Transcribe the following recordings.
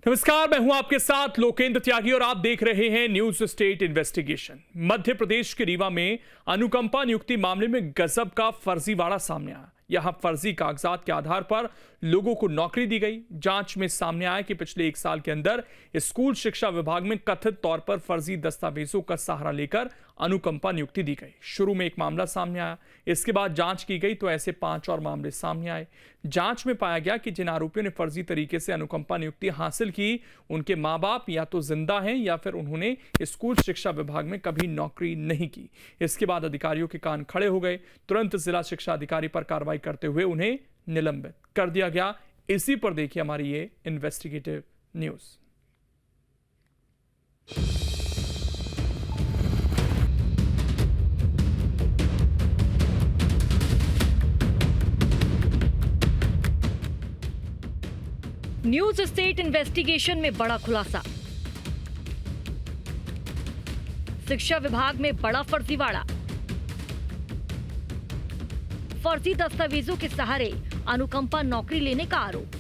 नमस्कार, मैं हूं आपके साथ लोकेंद्र त्यागी और आप देख रहे हैं news state investigation. Madhya Pradesh के रीवा में अनुकंपा नियुक्ति मामले में गजब का फर्जीवाड़ा सामने आया। यहां फर्जी कागजात के आधार पर लोगों को नौकरी दी गई। जांच में सामने आया कि पिछले 1 साल के अंदर स्कूल शिक्षा विभाग में कथित तौर पर फर्जी दस्तावेजों का सहारा लेकर अनुकंपा नियुक्ति दी गई। शुरू में एक मामला सामने आया, इसके बाद जांच की गई तो ऐसे 5 और मामले सामने आए। जांच में पाया गया कि जिन आरोपियों ने फर्जी तरीके से अनुकंपा नियुक्ति हासिल की, उनके माँ बाप या तो जिंदा हैं या फिर उन्होंने स्कूल शिक्षा विभाग में कभी नौकरी नहीं की। इसके बाद अधिकारियों के कान खड़े हो गए। तुरंत जिला शिक्षा अधिकारी पर कार्रवाई करते हुए उन्हें निलंबित कर दिया गया। इसी पर देखिए हमारी ये investigative news. News state investigation में बड़ा खुलासा। शिक्षा विभाग में बड़ा फर्जीवाड़ा। फर्जी दस्तावेजों के सहारे अनुकंपा नौकरी लेने का आरोप।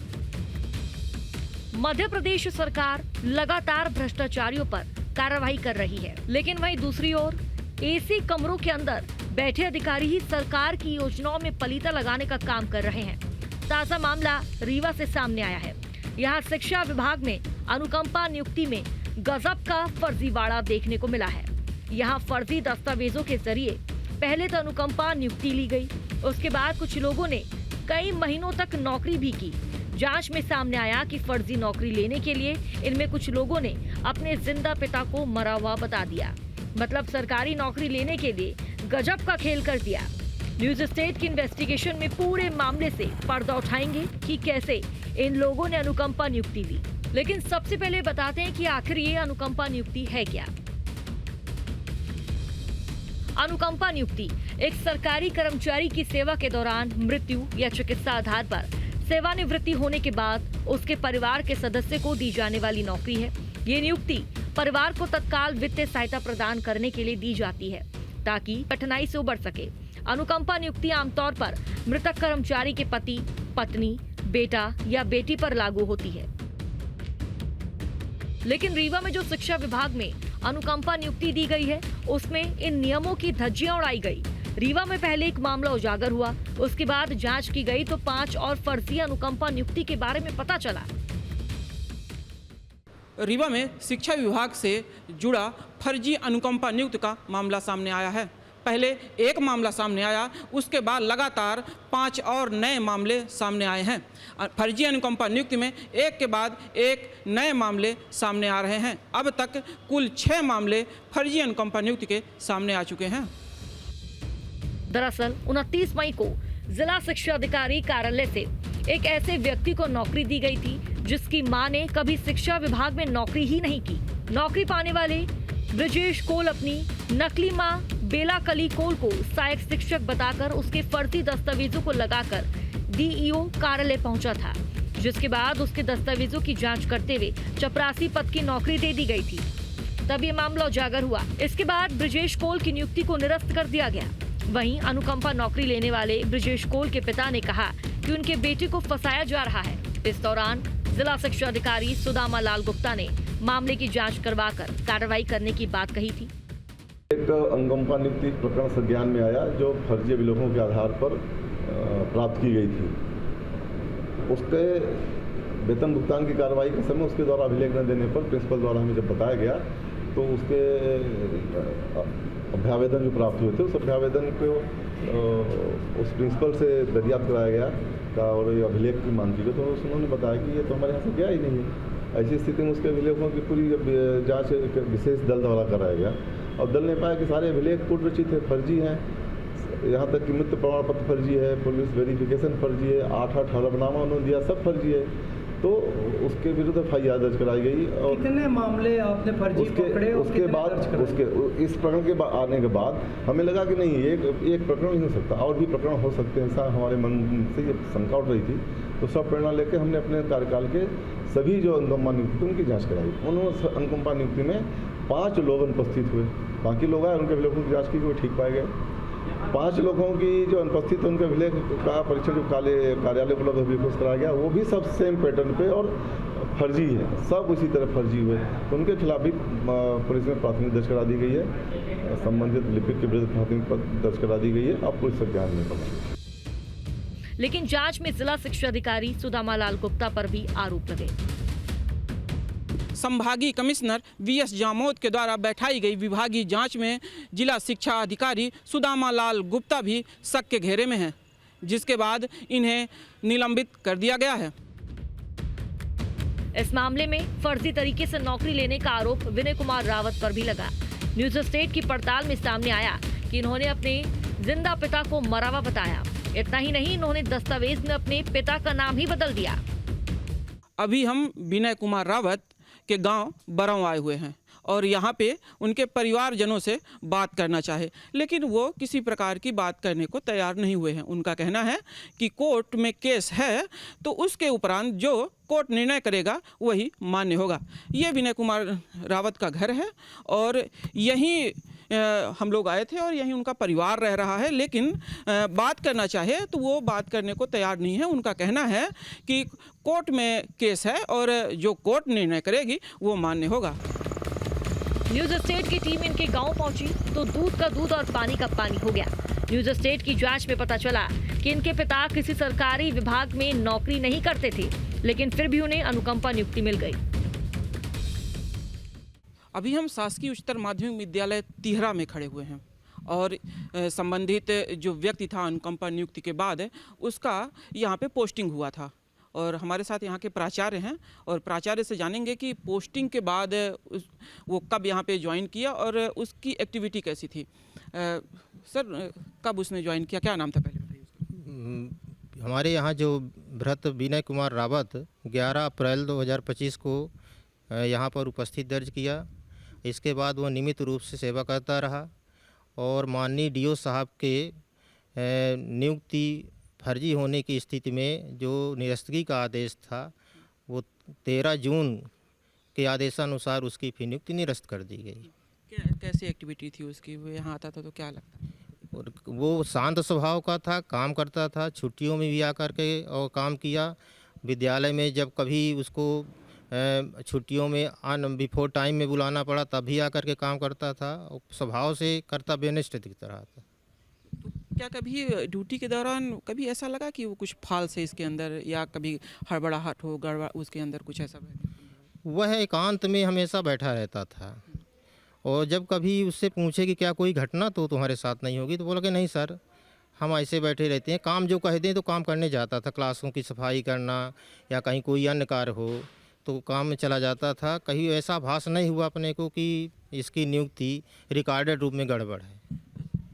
मध्य प्रदेश सरकार लगातार भ्रष्टाचारियों पर कार्रवाई कर रही है, लेकिन वहीं दूसरी ओर एसी कमरों के अंदर बैठे अधिकारी ही सरकार की योजनाओं में पलीता लगाने का काम कर रहे हैं। ताजा मामला रीवा से सामने आया है। यहाँ शिक्षा विभाग में अनुकंपा नियुक्ति में गजब का फर्जीवाड़ा देखने को मिला है। यहाँ फर्जी दस्तावेजों के जरिए पहले तो अनुकंपा नियुक्ति ली गई, उसके बाद कुछ लोगों ने कई महीनों तक नौकरी भी की। जांच में सामने आया कि फर्जी नौकरी लेने के लिए इनमें कुछ लोगों ने अपने जिंदा पिता को मरा हुआ बता दिया। मतलब सरकारी नौकरी लेने के लिए गजब का खेल कर दिया। न्यूज स्टेट की इन्वेस्टिगेशन में पूरे मामले से पर्दा उठाएंगे कि कैसे इन लोगों ने अनुकंपा नियुक्ति ली। लेकिन सबसे पहले बताते हैं कि आखिर ये अनुकंपा नियुक्ति है क्या। अनुकंपा नियुक्ति एक सरकारी कर्मचारी की सेवा के दौरान मृत्यु या चिकित्सा आधार पर सेवानिवृत्ति होने के बाद उसके परिवार के सदस्य को दी जाने वाली नौकरी है। ये नियुक्ति परिवार को तत्काल वित्तीय सहायता प्रदान करने के लिए दी जाती है ताकि कठिनाई से उबर सके। अनुकंपा नियुक्ति आमतौर पर मृतक कर्मचारी के पति, पत्नी, बेटा या बेटी पर लागू होती है। लेकिन रीवा में जो शिक्षा विभाग में अनुकंपा नियुक्ति दी गई है, उसमें इन नियमों की धज्जियां उड़ाई गई। रीवा में पहले एक मामला उजागर हुआ, उसके बाद जांच की गई तो 5 और फर्जी अनुकंपा नियुक्ति के बारे में पता चला। रीवा में शिक्षा विभाग से जुड़ा फर्जी अनुकंपा नियुक्ति का मामला सामने आया है। पहले एक मामला सामने आया, उसके बाद लगातार 5 और नए मामले सामने आए हैं। फर्जी अनुकंपा नियुक्ति में एक के बाद एक नए मामले सामने आ रहे हैं। अब तक कुल 6 मामले फर्जी अनुकंपा नियुक्ति के सामने आ चुके हैं। दरअसल 29 मई को जिला शिक्षा अधिकारी कार्यालय से एक ऐसे व्यक्ति को नौकरी दी गई थी जिसकी मां ने कभी शिक्षा विभाग में नौकरी ही नहीं की। नौकरी पाने वाले ब्रजेश कोल अपनी नकली मां बेला कली कोल को सहायक शिक्षक बताकर उसके फर्जी दस्तावेजों को लगाकर डीईओ कार्यालय पहुंचा था, जिसके बाद उसके दस्तावेजों की जांच करते हुए चपरासी पद की नौकरी दे दी गई थी। तब ये मामला उजागर हुआ। इसके बाद ब्रजेश कोल की नियुक्ति को निरस्त कर दिया गया। वहीं अनुकंपा नौकरी लेने वाले ब्रजेश कोल के पिता ने कहा कि उनके बेटे को फंसाया जा रहा है। इस दौरान जिला शिक्षा अधिकारी सुदामा लाल गुप्ता ने मामले की जांच करवाकर कार्रवाई करने की बात कही थी। एक अनुकंपा नियुक्ति प्रकरण संज्ञान में आया जो फर्जी अभिलेखों के आधार पर प्राप्त की गई थी। उसके वेतन भुगतान की कार्रवाई के समय उसके द्वारा अभिलेख न देने पर प्रिंसिपल द्वारा हमें जब बताया गया तो उसके अभ्यावेदन जो प्राप्त हुए थे उस अभ्यावेदन को उस प्रिंसिपल से दरियाफ्त कराया गया और ये अभिलेख की मांग की गई तो उन्होंने बताया कि ये तो हमारे यहाँ से गया ही नहीं है। ऐसी स्थिति में उसके अभिलेखों की पूरी जांच विशेष दल द्वारा कराया गया और दल ने पाया कि सारे अभिलेख पूर्व रचित है, फर्जी हैं। यहाँ तक कि मृत्यु प्रमाण पत्र फर्जी है, पुलिस वेरिफिकेशन फर्जी है, 8 हलफनामा उन्होंने दिया, सब फर्जी है। तो उसके विरुद्ध FIR दर्ज कराई गई और कितने मामले आपने फर्जी पकड़े? उसके बाद इस प्रकरण के आने के बाद हमें लगा कि नहीं एक प्रकरण नहीं हो सकता, और भी प्रकरण हो सकते हैं। ऐसा हमारे मन से ये शंका उठ रही थी। तो सब प्रेरणा लेकर हमने अपने कार्यकाल के सभी जो अनुकंपा नियुक्ति उनकी जाँच कराई। उन्होंने अनुकंपा नियुक्ति में 5 लोग अनुपस्थित हुए, बाकी लोग आए, उनके अभिलेखों की जाँच की वो ठीक पाए गए। 5 लोगों की जो अनुपस्थित उनके अभिलेख का परीक्षण जो कार्यालय उपलब्ध अभिलेखों से कराया गया वो भी सब सेम पैटर्न पे और फर्जी है, सब उसी तरह फर्जी हुए, तो उनके खिलाफ भी पुलिस में प्राथमिक दर्ज करा दी गई है। संबंधित लिपिक के विरुद्ध प्राथमिक दर्ज करा दी गई है। अब पुलिस से ज्ञान नहीं पड़ा। लेकिन जांच में जिला शिक्षा अधिकारी सुदामा लाल गुप्ता पर भी आरोप लगे। संभागीय कमिश्नर वीएस जामोद के द्वारा बैठाई गई विभागीय जांच में जिला शिक्षा अधिकारी सुदामा लाल गुप्ता भी शक के घेरे में हैं, जिसके बाद इन्हें निलंबित कर दिया गया है। इस मामले में फर्जी तरीके से नौकरी लेने का आरोप विनय कुमार रावत पर भी लगा। न्यूज स्टेट की पड़ताल में सामने आया कि इन्होंने अपने जिंदा पिता को मरा हुआ बताया। इतना ही नहीं, इन्होंने दस्तावेज में अपने पिता का नाम ही बदल दिया। अभी हम विनय कुमार रावत के गांव बरौं आए हुए हैं और यहाँ पे उनके परिवारजनों से बात करना चाहे, लेकिन वो किसी प्रकार की बात करने को तैयार नहीं हुए हैं। उनका कहना है कि कोर्ट में केस है तो उसके उपरांत जो कोर्ट निर्णय करेगा वही मान्य होगा। ये विनय कुमार रावत का घर है और यहीं हम लोग आए थे और यहीं उनका परिवार रह रहा है, लेकिन बात करना चाहे तो वो बात करने को तैयार नहीं है। उनका कहना है कि कोर्ट में केस है और जो कोर्ट निर्णय करेगी वो मान्य होगा। न्यूज स्टेट की टीम इनके गांव पहुंची तो दूध का दूध और पानी का पानी हो गया। न्यूज स्टेट की जांच में पता चला कि इनके पिता किसी सरकारी विभाग में नौकरी नहीं करते थे, लेकिन फिर भी उन्हें अनुकंपा नियुक्ति मिल गई। अभी हम शासकीय उच्चतर माध्यमिक विद्यालय तिहरा में खड़े हुए हैं और संबंधित जो व्यक्ति था अनुकंपा नियुक्ति के बाद उसका यहाँ पे पोस्टिंग हुआ था और हमारे साथ यहाँ के प्राचार्य हैं और प्राचार्य से जानेंगे कि पोस्टिंग के बाद वो कब यहाँ पे ज्वाइन किया और उसकी एक्टिविटी कैसी थी। सर, कब उसने ज्वाइन किया, क्या नाम था पहले बताइए। हमारे यहाँ जो भ्रत विनय कुमार रावत 11 अप्रैल 2025 को यहाँ पर उपस्थित दर्ज किया। इसके बाद वह नियमित रूप से सेवा करता रहा और माननीय डीओ साहब के नियुक्ति फर्जी होने की स्थिति में जो निरस्तगी का आदेश था वो 13 जून के आदेशानुसार उसकी फिर नियुक्ति निरस्त कर दी गई। कैसी एक्टिविटी थी उसकी, वो यहाँ आता था तो क्या लगता? और वो शांत स्वभाव का था, काम करता था, छुट्टियों में भी आकर के और काम किया। विद्यालय में जब कभी उसको छुट्टियों में बिफोर टाइम में बुलाना पड़ा तब भी आकर के काम करता था और स्वभाव से कर्तव्यनिष्ठ दिखता रहा था। तो क्या कभी ड्यूटी के दौरान कभी ऐसा लगा कि वो कुछ फाल्स है इसके अंदर या कभी हड़बड़ाहट हो, गड़बड़ उसके अंदर कुछ ऐसा? वह एकांत में हमेशा बैठा रहता था और जब कभी उससे पूछे कि क्या कोई घटना तो तुम्हारे साथ नहीं होगी, तो बोला कि नहीं सर, हम ऐसे बैठे रहते हैं। काम जो कह दें तो काम करने जाता था, क्लासों की सफाई करना या कहीं कोई अन्य कार्य हो तो काम में चला जाता था। कहीं ऐसा आभास नहीं हुआ अपने को कि इसकी नियुक्ति रिकॉर्डेड रूप में गड़बड़ है।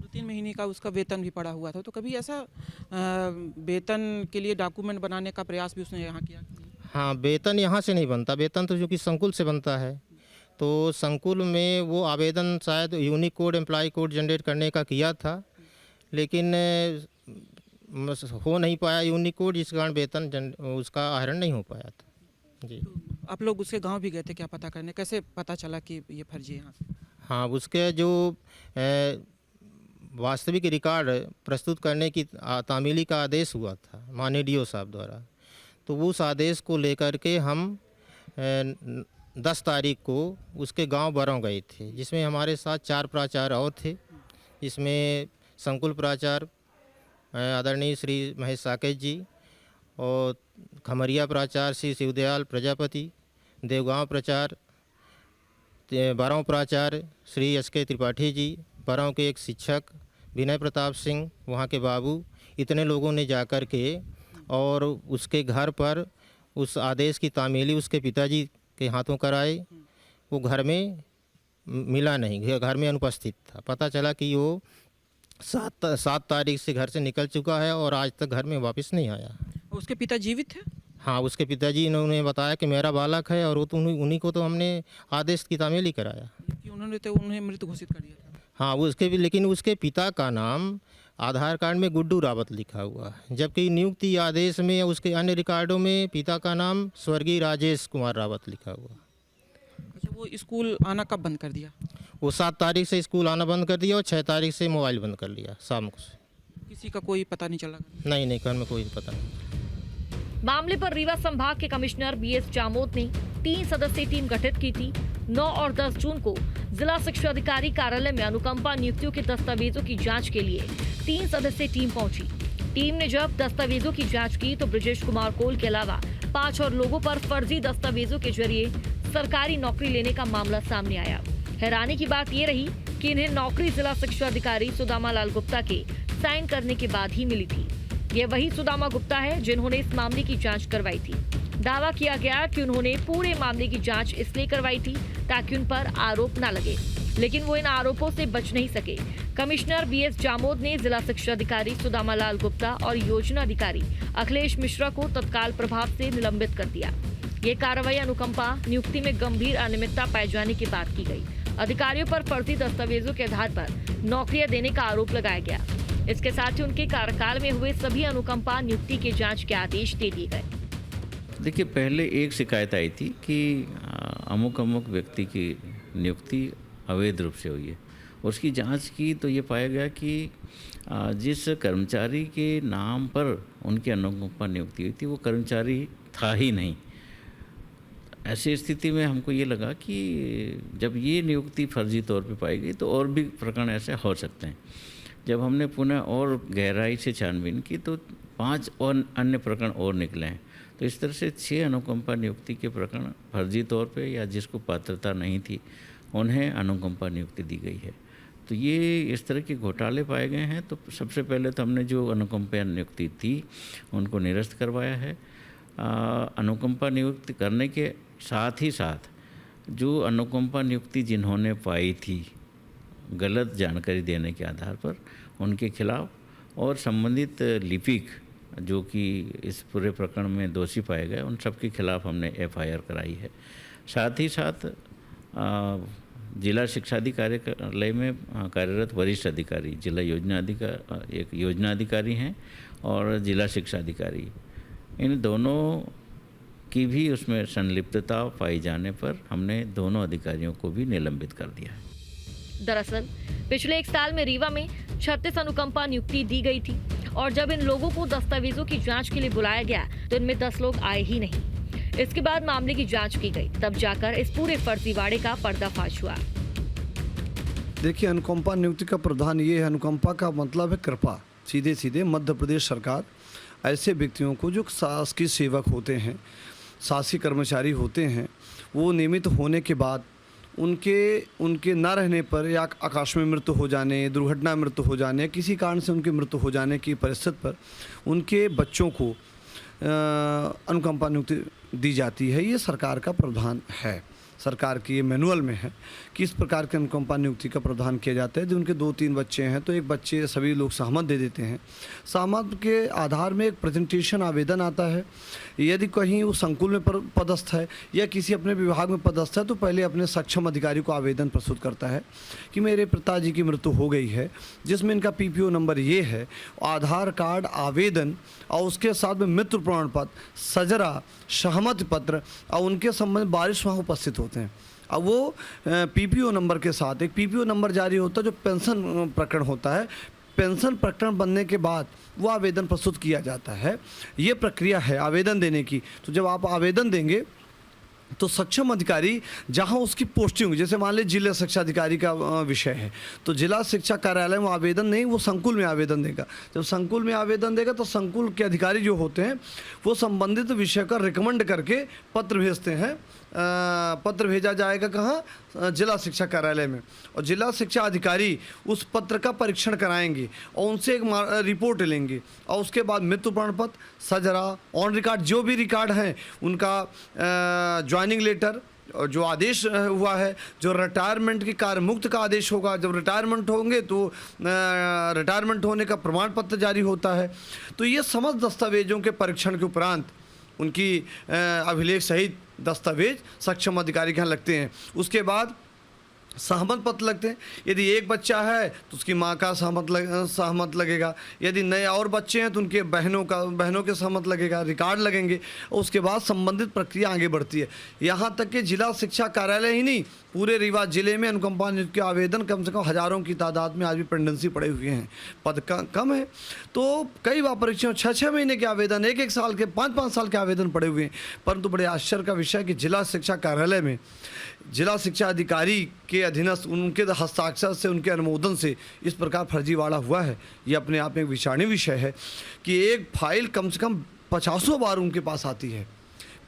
2-3 महीने का उसका वेतन भी पड़ा हुआ था, तो कभी ऐसा वेतन के लिए डॉक्यूमेंट बनाने का प्रयास भी उसने यहाँ किया? हाँ, वेतन यहाँ से नहीं बनता, वेतन तो जो कि संकुल से बनता है। तो संकुल में वो आवेदन शायद unique code employ code generate करने का किया था, लेकिन हो नहीं पाया यूनिक कोड, जिस कारण वेतन उसका आहरण नहीं हो पाया था। जी, तो आप लोग उसके गांव भी गए थे क्या पता करने, कैसे पता चला कि ये फर्जी है यहाँ से? हाँ, उसके जो वास्तविक रिकॉर्ड प्रस्तुत करने की तामीली का आदेश हुआ था माननीय डीओ साहब द्वारा, तो उस आदेश को लेकर के हम 10 तारीख को उसके गांव बरौं गए थे, जिसमें हमारे साथ 4 प्राचार्य और थे। इसमें संकुल प्राचार्य आदरणीय श्री महेश साकेत जी और खमरिया प्राचार्य श्री शिवदयाल प्रजापति, देवगांव प्राचार्य, बरौं प्राचार्य श्री एस.के. त्रिपाठी जी, बरौं के एक शिक्षक विनय प्रताप सिंह, वहाँ के बाबू, इतने लोगों ने जाकर के और उसके घर पर उस आदेश की तामीली उसके पिताजी के हाथों कराए। वो घर में मिला नहीं, घर में अनुपस्थित था। पता चला कि वो 7 तारीख से घर से निकल चुका है और आज तक घर में वापस नहीं आया। उसके पिता जीवित थे? हाँ, उसके पिताजी इन्होंने बताया कि मेरा बालक है और वो तो उन्हीं को तो हमने आदेश की तामीली कराया। उन्होंने तो उन्हें मृत घोषित कर दिया था। हाँ, उसके भी, लेकिन उसके पिता का नाम आधार कार्ड में गुड्डू रावत लिखा हुआ है, जबकि नियुक्ति आदेश में या उसके अन्य रिकॉर्डों में पिता का नाम स्वर्गीय राजेश कुमार रावत लिखा हुआ। अच्छा, वो स्कूल आना कब बंद कर दिया? वो 7 तारीख से स्कूल आना बंद कर दिया और 6 तारीख से मोबाइल बंद कर लिया शाम को। किसी का कोई पता नहीं चला? नहीं, घर में कोई पता नहीं। मामले पर रीवा संभाग के कमिश्नर बीएस जामोद ने 3 सदस्यीय टीम गठित की थी। 9 और 10 जून को जिला शिक्षा अधिकारी कार्यालय में अनुकंपा नियुक्तियों के दस्तावेजों की जांच के लिए 3 सदस्यीय टीम पहुंची। टीम ने जब दस्तावेजों की जांच की तो ब्रजेश कुमार कोल के अलावा 5 और लोगों पर फर्जी दस्तावेजों के जरिए सरकारी नौकरी लेने का मामला सामने आया। हैरानी की बात ये रही कि इन्हें नौकरी जिला शिक्षा अधिकारी सुदामा लाल गुप्ता के साइन करने के बाद ही मिली थी। ये वही सुदामा गुप्ता है जिन्होंने इस मामले की जांच करवाई थी। दावा किया गया कि उन्होंने पूरे मामले की जांच इसलिए करवाई थी ताकि उन पर आरोप न लगे, लेकिन वो इन आरोपों से बच नहीं सके। कमिश्नर बीएस जामोद ने जिला शिक्षा अधिकारी सुदामा लाल गुप्ता और योजना अधिकारी अखिलेश मिश्रा को तत्काल प्रभाव से निलंबित कर दिया। ये कार्रवाई अनुकंपा नियुक्ति में गंभीर अनियमितता पाए जाने के बाद की गई। अधिकारियों पर फर्जी दस्तावेजों के आधार पर नौकरियां देने का आरोप लगाया गया। इसके साथ ही उनके कार्यकाल में हुए सभी अनुकंपा नियुक्ति के जांच के आदेश दे दिए गए। देखिए, पहले एक शिकायत आई थी कि अमुक अमुक व्यक्ति की नियुक्ति अवैध रूप से हुई है। उसकी जांच की तो ये पाया गया कि जिस कर्मचारी के नाम पर उनकी अनुकंपा नियुक्ति हुई थी वो कर्मचारी था ही नहीं। ऐसी स्थिति में हमको ये लगा कि जब ये नियुक्ति फर्जी तौर पे पाई गई तो और भी प्रकरण ऐसे हो सकते हैं। जब हमने पुनः और गहराई से छानबीन की तो 5 और अन्य प्रकरण और निकले हैं। तो इस तरह से 6 अनुकंपा नियुक्ति के प्रकरण फर्जी तौर पे या जिसको पात्रता नहीं थी उन्हें अनुकंपा नियुक्ति दी गई है। तो ये इस तरह के घोटाले पाए गए हैं। तो सबसे पहले तो हमने जो अनुकंपा नियुक्ति थी उनको निरस्त करवाया है। अनुकंपा नियुक्ति करने के साथ ही साथ जो अनुकंपा नियुक्ति जिन्होंने पाई थी गलत जानकारी देने के आधार पर उनके खिलाफ और संबंधित लिपिक जो कि इस पूरे प्रकरण में दोषी पाए गए उन सब के खिलाफ हमने एफआईआर कराई है। साथ ही साथ जिला शिक्षा अधिकारी कार्यालय में कार्यरत वरिष्ठ अधिकारी जिला योजना अधिकारी हैं और जिला शिक्षा अधिकारी, इन दोनों की भी उसमें संलिप्तता पाई जाने पर हमने दोनों अधिकारियों को भी निलंबित कर दिया है। दरअसल पिछले 1 साल में रीवा में 36 अनुकंपा नियुक्ति दी गई थी और जब इन लोगों को दस्तावेजों की जांच के लिए बुलाया गया तो इनमें 10 लोग आए ही नहीं। इसके बाद मामले की जांच की गई, तब जाकर इस पूरे फर्जीवाड़े का पर्दाफाश हुआ। देखिए, अनुकंपा नियुक्ति का प्रावधान ये है, अनुकंपा का मतलब है कृपा। सीधे सीधे मध्य प्रदेश सरकार ऐसे व्यक्तियों को जो शासकीय सेवक होते हैं, शासकीय कर्मचारी होते हैं, वो नियमित होने के बाद उनके न रहने पर या आकस्मिक मृत्यु हो जाने, दुर्घटना मृत्यु हो जाने, किसी कारण से उनकी मृत्यु हो जाने की परिस्थिति पर उनके बच्चों को अनुकंपा नियुक्ति दी जाती है। ये सरकार का प्रावधान है, सरकार की मैनुअल में है कि इस प्रकार के अनुकंपा नियुक्ति का प्रावधान किया जाता है। जो उनके 2-3 बच्चे हैं तो एक बच्चे सभी लोग सहमत दे देते हैं। सहमत के आधार में एक प्रेजेंटेशन आवेदन आता है। यदि कहीं वो संकुल में पदस्थ है या किसी अपने विभाग में पदस्थ है तो पहले अपने सक्षम अधिकारी को आवेदन प्रस्तुत करता है कि मेरे पिताजी की मृत्यु हो गई है, जिसमें इनका PPO नंबर ये है, आधार कार्ड, आवेदन और उसके साथ में मृत्यु प्रमाण पत्र, सजरा, सहमति पत्र और उनके संबंध बारिश वहाँ उपस्थित होते हैं। अब वो PPO नंबर के साथ एक PPO नंबर जारी होता है जो पेंशन प्रकरण होता है। पेंशन प्रकरण बनने के बाद वो आवेदन प्रस्तुत किया जाता है। ये प्रक्रिया है आवेदन देने की। तो जब आप आवेदन देंगे तो सक्षम अधिकारी जहां उसकी पोस्टिंग, जैसे मान लीजिए जिला शिक्षा अधिकारी का विषय है तो जिला शिक्षा कार्यालय में आवेदन नहीं, वो संकुल में आवेदन देगा। जब संकुल में आवेदन देगा तो संकुल के अधिकारी जो होते हैं वो संबंधित विषय का रिकमेंड करके पत्र भेजते हैं। पत्र भेजा जाएगा कहाँ? जिला शिक्षा कार्यालय में, और जिला शिक्षा अधिकारी उस पत्र का परीक्षण कराएंगे और उनसे एक रिपोर्ट लेंगे और उसके बाद मृत्यु प्रमाण पत्र, सजरा, ऑन रिकॉर्ड जो भी रिकॉर्ड हैं उनका, ज्वाइनिंग लेटर और जो आदेश हुआ है, जो रिटायरमेंट की कार्यमुक्त का आदेश होगा, जब रिटायरमेंट होंगे तो रिटायरमेंट होने का प्रमाण पत्र जारी होता है। तो ये समस्त दस्तावेजों के परीक्षण के उपरांत उनकी अभिलेख सहित दस्तावेज सक्षम अधिकारी के यहाँ लगते हैं। उसके बाद सहमत पत्र लगते हैं। यदि एक बच्चा है तो उसकी माँ का सहमत लगेगा, यदि नए और बच्चे हैं तो उनके बहनों के सहमत लगेगा, रिकॉर्ड लगेंगे और उसके बाद संबंधित प्रक्रिया आगे बढ़ती है। यहाँ तक कि जिला शिक्षा कार्यालय ही नहीं, पूरे रीवा जिले में अनुकंपा नियुक्ति के आवेदन कम से कम हज़ारों की तादाद में आज भी पेंडेंसी पड़े हुए हैं, पद कम है। तो कई बार परीक्षाओं 6-6 महीने के आवेदन, 1-1 साल के, 5-5 साल के आवेदन पड़े हुए हैं। परंतु बड़े आश्चर्य का विषय है कि जिला शिक्षा कार्यालय में जिला शिक्षा अधिकारी के अधीनस्थ उनके हस्ताक्षर से, उनके अनुमोदन से इस प्रकार फर्जीवाड़ा हुआ है। ये अपने आप में एक विषाणी विषय है कि एक फाइल कम से कम 50 बार उनके पास आती है।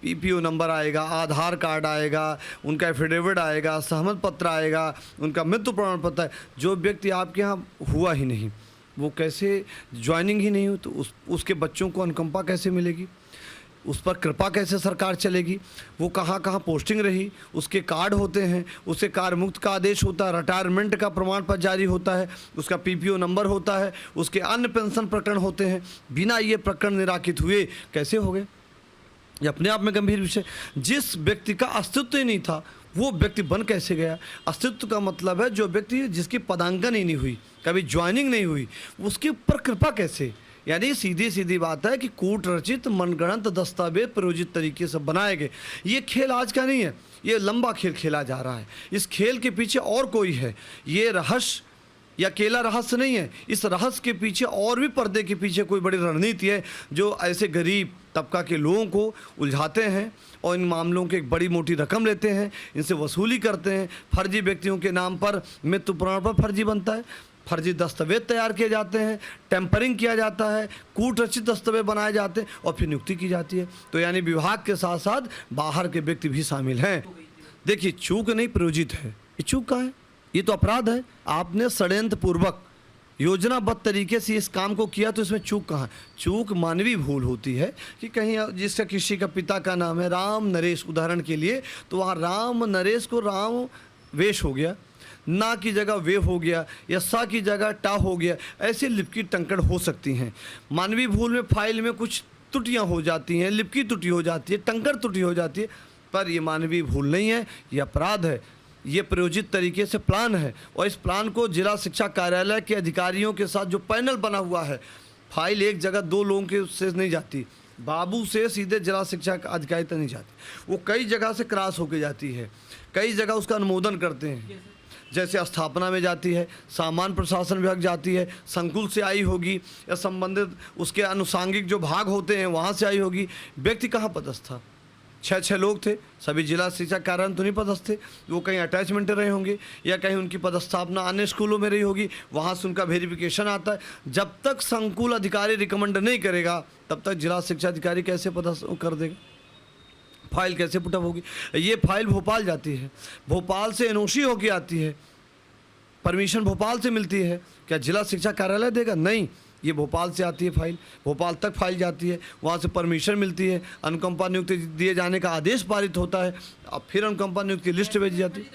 पीपीओ नंबर आएगा, आधार कार्ड आएगा, उनका एफिडेविट आएगा, सहमत पत्र आएगा, उनका मृत्यु प्रमाण पत्र है। जो व्यक्ति आपके यहाँ हुआ ही नहीं, वो कैसे ज्वाइनिंग ही नहीं हो तो उसके बच्चों को अनुकंपा कैसे मिलेगी, उस पर कृपा कैसे सरकार चलेगी, वो कहाँ कहाँ पोस्टिंग रही, उसके कार्ड होते हैं, उसके कार्य मुक्त का आदेश होता है, रिटायरमेंट का प्रमाण पत्र जारी होता है, उसका पीपीओ नंबर होता है, उसके अन्य पेंशन प्रकरण होते हैं। बिना ये प्रकरण निराकृत हुए कैसे हो गए? ये अपने आप में गंभीर विषय। जिस व्यक्ति का अस्तित्व ही नहीं था वो व्यक्ति बन कैसे गया? अस्तित्व का मतलब है जो व्यक्ति जिसकी पदांकन ही नहीं हुई, कभी ज्वाइनिंग नहीं हुई, उसके ऊपर कृपा कैसे? यानी सीधी बात है कि कूट रचित मनगढ़ंत दस्तावेज प्रयोजित तरीके से बनाए गए। ये खेल आज का नहीं है, ये लंबा खेल खेला जा रहा है। इस खेल के पीछे और कोई है, ये रहस्य या अकेला रहस्य नहीं है। इस रहस्य के पीछे और भी पर्दे के पीछे कोई बड़ी रणनीति है जो ऐसे गरीब तबका के लोगों को उलझाते हैं और इन मामलों की एक बड़ी मोटी रकम लेते हैं, इनसे वसूली करते हैं। फर्जी व्यक्तियों के नाम पर मृत्यु प्रमाण पत्र फर्जी बनता है, फर्जी दस्तावेज तैयार किए जाते हैं, टेम्परिंग किया जाता है, कूट रचित दस्तावेज बनाए जाते हैं और फिर नियुक्ति की जाती है। तो यानी विभाग के साथ साथ बाहर के व्यक्ति भी शामिल हैं। देखिए, चूक नहीं प्रयोजित है। ये चूक कहाँ है? ये तो अपराध है। आपने षड्यंत्र पूर्वक योजनाबद्ध तरीके से इस काम को किया, तो इसमें चूक कहाँ? चूक मानवीय भूल होती है कि कहीं जिसका किसी का पिता का नाम है राम नरेश उदाहरण के लिए, तो वहाँ राम नरेश को राम वेश हो गया, ना की जगह वे हो गया, या सा की जगह टा हो गया। ऐसे लिपकी टंकड़ हो सकती हैं। मानवीय भूल में फाइल में कुछ त्रुटियाँ हो जाती हैं, लिपकी त्रुटि हो जाती है, टंकड़ त्रुटि हो जाती है, पर ये मानवीय भूल नहीं है, ये अपराध है। ये प्रयोजित तरीके से प्लान है और इस प्लान को जिला शिक्षा कार्यालय के अधिकारियों के साथ जो पैनल बना हुआ है, फाइल एक जगह 2 लोगों के से नहीं जाती, बाबू से सीधे जिला शिक्षा अधिकारी तक नहीं जाती, वो कई जगह से क्रॉस होके जाती है, कई जगह उसका अनुमोदन करते हैं। जैसे स्थापना में जाती है, सामान्य प्रशासन विभाग जाती है, संकुल से आई होगी, या संबंधित उसके अनुषांगिक जो भाग होते हैं वहाँ से आई होगी। व्यक्ति कहाँ पदस्थ था? 6 लोग थे, सभी जिला शिक्षा कार्यालय तो नहीं पदस्थ थे, वो कहीं अटैचमेंट रहे होंगे या कहीं उनकी पदस्थापना अन्य स्कूलों में रही होगी, वहाँ से उनका वेरिफिकेशन आता है। जब तक संकुल अधिकारी रिकमेंड नहीं करेगा तब तक जिला शिक्षा अधिकारी कैसे पदस्थ कर देगा? फाइल कैसे पुटअप होगी? ये फाइल भोपाल जाती है, भोपाल से एनओसी होके आती है, परमिशन भोपाल से मिलती है। क्या जिला शिक्षा कार्यालय देगा? नहीं, ये भोपाल से आती है फाइल, भोपाल तक फाइल जाती है, वहाँ से परमिशन मिलती है, अनुकंपा नियुक्ति दिए जाने का आदेश पारित होता है, अब फिर अनुकंपा नियुक्ति लिस्ट भेजी जाती है।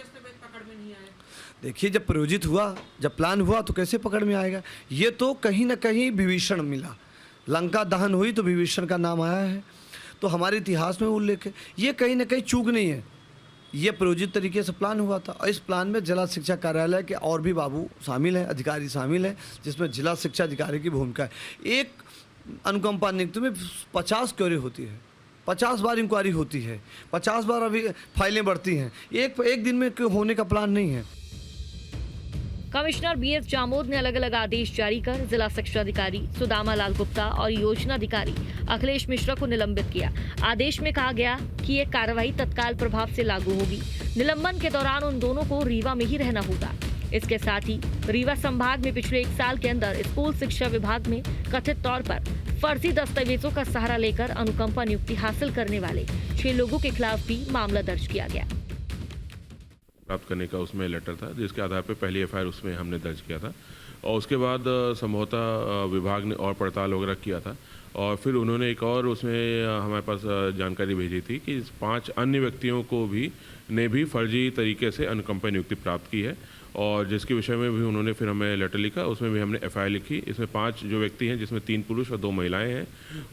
देखिए, जब प्रयोजित हुआ, जब प्लान हुआ तो कैसे पकड़ में आएगा? ये तो कहीं ना कहीं विभीषण मिला, लंका दहन हुई तो विभीषण का नाम आया है, तो हमारे इतिहास में उल्लेख है। ये कहीं ना कहीं चूक नहीं है, ये प्रयोजित तरीके से प्लान हुआ था और इस प्लान में जिला शिक्षा कार्यालय के और भी बाबू शामिल हैं, अधिकारी शामिल हैं, जिसमें जिला शिक्षा अधिकारी की भूमिका है। एक अनुकंपा नियुक्ति में 50 क्वेरी होती है, 50 बार इंक्वायरी होती है, 50 बार अभी फाइलें बढ़ती हैं। एक दिन में होने का प्लान नहीं है। कमिश्नर बीएस जामोद ने अलग अलग आदेश जारी कर जिला शिक्षा अधिकारी सुदामा लाल गुप्ता और योजना अधिकारी अखिलेश मिश्रा को निलंबित किया। आदेश में कहा गया कि ये कार्रवाई तत्काल प्रभाव से लागू होगी। निलंबन के दौरान उन दोनों को रीवा में ही रहना होगा। इसके साथ ही रीवा संभाग में पिछले 1 साल के अंदर स्कूल शिक्षा विभाग में कथित तौर पर फर्जी दस्तावेजों का सहारा लेकर अनुकंपा नियुक्ति हासिल करने वाले 6 लोगों के खिलाफ भी मामला दर्ज किया गया। प्राप्त करने का उसमें लेटर था, जिसके आधार पर पहली एफआईआर उसमें हमने दर्ज किया था और उसके बाद संभवतः विभाग ने और पड़ताल वगैरह किया था और फिर उन्होंने एक और उसमें हमारे पास जानकारी भेजी थी कि 5 अन्य व्यक्तियों को भी फर्जी तरीके से अनुकंपा नियुक्ति प्राप्त की है और जिसके विषय में भी उन्होंने फिर हमें लेटर लिखा, उसमें भी हमने एफआईआर लिखी। इसमें 5 जो व्यक्ति हैं, जिसमें 3 पुरुष और 2 महिलाएं हैं,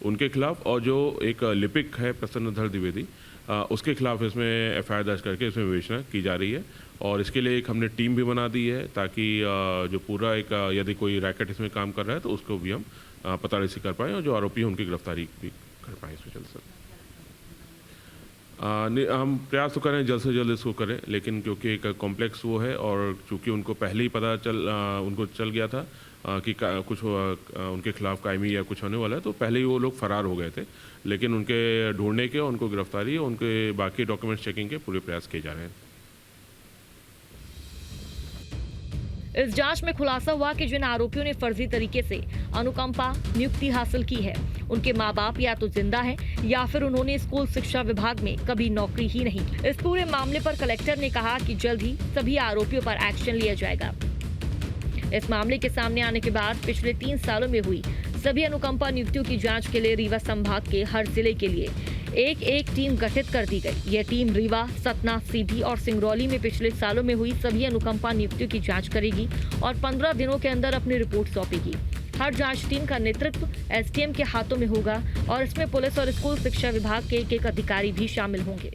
उनके खिलाफ, और जो एक लिपिक है प्रसन्नधर द्विवेदी, उसके खिलाफ इसमें FIR दर्ज करके इसमें विवेचना की जा रही है। और इसके लिए एक हमने टीम भी बना दी है ताकि जो पूरा एक यदि कोई रैकेट इसमें काम कर रहा है तो उसको भी हम पता कर पाएँ और जो आरोपी हैं उनकी गिरफ्तारी भी कर पाएँ इसमें जल्द से। हम प्रयास तो करें जल्द से जल्द इसको करें, लेकिन क्योंकि एक कॉम्प्लेक्स वो है और चूँकि उनको पहले ही पता उनको चल गया था कि कुछ उनके खिलाफ कायमी या कुछ होने वाला है, तो पहले ही वो लोग फरार हो गए थे। लेकिन उनके ढूंढने के, उनको गिरफ्तारी और उनके बाकी डॉक्यूमेंट्स चेकिंग के पूरे प्रयास किए जा रहे हैं। इस जांच में खुलासा हुआ कि जिन आरोपियों ने फर्जी तरीके से अनुकंपा नियुक्ति हासिल की है, उनके माँ बाप या तो जिंदा हैं या फिर उन्होंने स्कूल शिक्षा विभाग में कभी नौकरी ही नहीं। इस पूरे मामले पर कलेक्टर ने कहा कि जल्द ही सभी आरोपियों पर एक्शन लिया जाएगा। इस मामले के सामने आने के बाद पिछले 3 सालों में हुई सभी अनुकंपा नियुक्तियों की जांच के लिए रीवा संभाग के हर जिले के लिए एक टीम गठित कर दी गई। यह टीम रीवा, सतना, सीधी और सिंगरौली में पिछले सालों में हुई सभी अनुकंपा नियुक्तियों की जांच करेगी और 15 दिनों के अंदर अपनी रिपोर्ट सौंपेगी। हर जांच टीम का नेतृत्व SDM के हाथों में होगा और इसमें पुलिस और स्कूल शिक्षा विभाग के एक अधिकारी भी शामिल होंगे।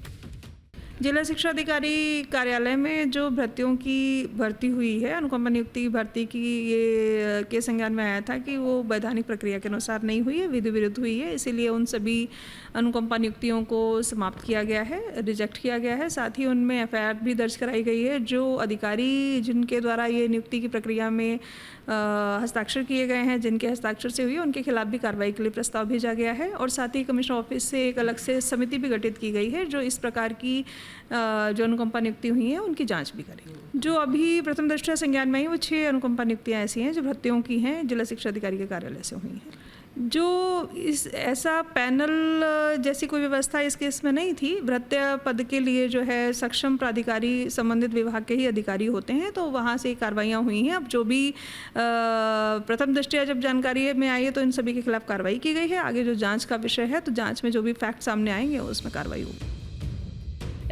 जिला शिक्षा अधिकारी कार्यालय में जो भर्तियों की भर्ती हुई है, अनुकंपा नियुक्ति भर्ती की, ये के संज्ञान में आया था कि वो वैधानिक प्रक्रिया के अनुसार नहीं हुई है, विधि विरुद्ध हुई है। इसीलिए उन सभी अनुकंपा नियुक्तियों को समाप्त किया गया है, रिजेक्ट किया गया है। साथ ही उनमें FIR भी दर्ज कराई गई है। जो अधिकारी जिनके द्वारा ये नियुक्ति की प्रक्रिया में हस्ताक्षर किए गए हैं, जिनके हस्ताक्षर से हुई है, उनके खिलाफ भी कार्रवाई के लिए प्रस्ताव भेजा गया है। और साथ ही कमिश्नर ऑफिस से एक अलग से समिति भी गठित की गई है जो इस प्रकार की जो अनुकंपा नियुक्ति हुई है उनकी जांच भी करेगी। जो अभी प्रथम दृष्टया संज्ञान में आई वो 6 अनुकंपा नियुक्तियाँ ऐसी हैं जो भर्तियों की हैं, जिला शिक्षा अधिकारी के कार्यालय से हुई हैं। जो इस ऐसा पैनल जैसी कोई व्यवस्था इस केस में नहीं थी। भृत्य पद के लिए जो है सक्षम प्राधिकारी संबंधित विभाग के ही अधिकारी होते हैं, तो वहाँ से कार्रवाइयाँ हुई हैं। अब जो भी प्रथम दृष्टया जब जानकारी में आई है तो इन सभी के खिलाफ कार्रवाई की गई है। आगे जो जांच का विषय है तो जांच में जो भी फैक्ट सामने आएंगे उसमें कार्रवाई होगी।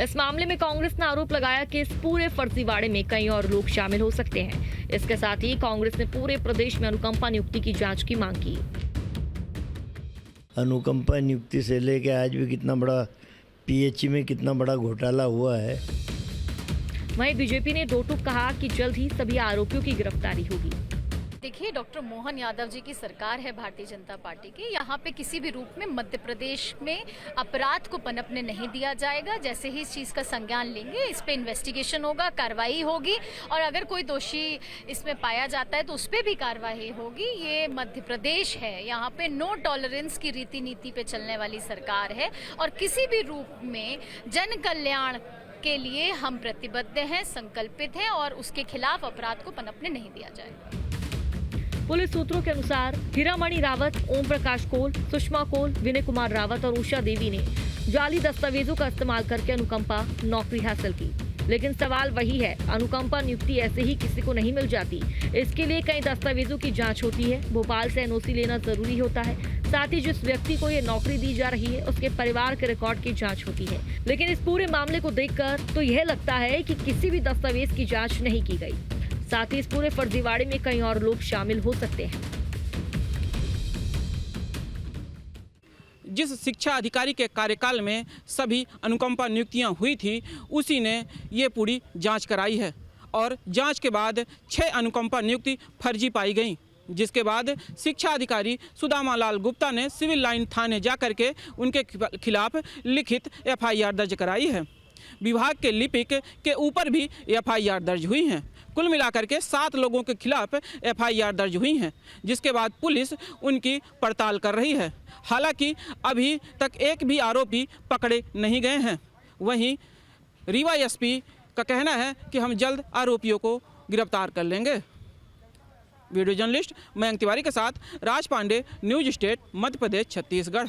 इस मामले में कांग्रेस ने आरोप लगाया कि इस पूरे फर्जीवाड़े में कई और लोग शामिल हो सकते हैं। इसके साथ ही कांग्रेस ने पूरे प्रदेश में अनुकंपा नियुक्ति की जांच की मांग की। अनुकंपा नियुक्ति से लेके आज भी कितना बड़ा PHE में कितना बड़ा घोटाला हुआ है। वहीं बीजेपी ने दो टूक कहा कि जल्द ही सभी आरोपियों की गिरफ्तारी होगी। देखिए, डॉक्टर मोहन यादव जी की सरकार है भारतीय जनता पार्टी की। यहाँ पे किसी भी रूप में मध्य प्रदेश में अपराध को पनपने नहीं दिया जाएगा। जैसे ही इस चीज़ का संज्ञान लेंगे, इस पे इन्वेस्टिगेशन होगा, कार्रवाई होगी और अगर कोई दोषी इसमें पाया जाता है तो उस पर भी कार्रवाई होगी। ये मध्य प्रदेश है, यहाँ पे नो टॉलरेंस की रीति नीति पे चलने वाली सरकार है और किसी भी रूप में जन कल्याण के लिए हम प्रतिबद्ध हैं, संकल्पित हैं और उसके खिलाफ अपराध को पनपने नहीं दिया जाएगा। पुलिस सूत्रों के अनुसार हीरामणि रावत, ओम प्रकाश कोल, सुषमा कोल, विनय कुमार रावत और उषा देवी ने जाली दस्तावेजों का इस्तेमाल करके अनुकंपा नौकरी हासिल की। लेकिन सवाल वही है, अनुकंपा नियुक्ति ऐसे ही किसी को नहीं मिल जाती। इसके लिए कई दस्तावेजों की जांच होती है। भोपाल से NOC लेना जरूरी होता है। साथ ही जिस व्यक्ति को ये नौकरी दी जा रही है उसके परिवार के रिकॉर्ड की जांच होती है। लेकिन इस पूरे मामले को देखकर तो यह लगता है कि किसी भी दस्तावेज की जांच नहीं की गई। साथ ही इस पूरे फर्जीवाड़े में कई और लोग शामिल हो सकते हैं। जिस शिक्षा अधिकारी के कार्यकाल में सभी अनुकंपा नियुक्तियां हुई थी, उसी ने ये पूरी जांच कराई है और जांच के बाद 6 अनुकंपा नियुक्ति फर्जी पाई गई, जिसके बाद शिक्षा अधिकारी सुदामा लाल गुप्ता ने सिविल लाइन थाने जाकर के उनके खिलाफ लिखित FIR दर्ज कराई है। विभाग के लिपिक के ऊपर भी FIR दर्ज हुई हैं। कुल मिलाकर के 7 लोगों के खिलाफ FIR दर्ज हुई हैं, जिसके बाद पुलिस उनकी पड़ताल कर रही है। हालांकि अभी तक एक भी आरोपी पकड़े नहीं गए हैं। वहीं रीवा SP का कहना है कि हम जल्द आरोपियों को गिरफ्तार कर लेंगे। वीडियो जर्नलिस्ट मयंक तिवारी के साथ राज पांडे, न्यूज स्टेट, मध्य प्रदेश, छत्तीसगढ़।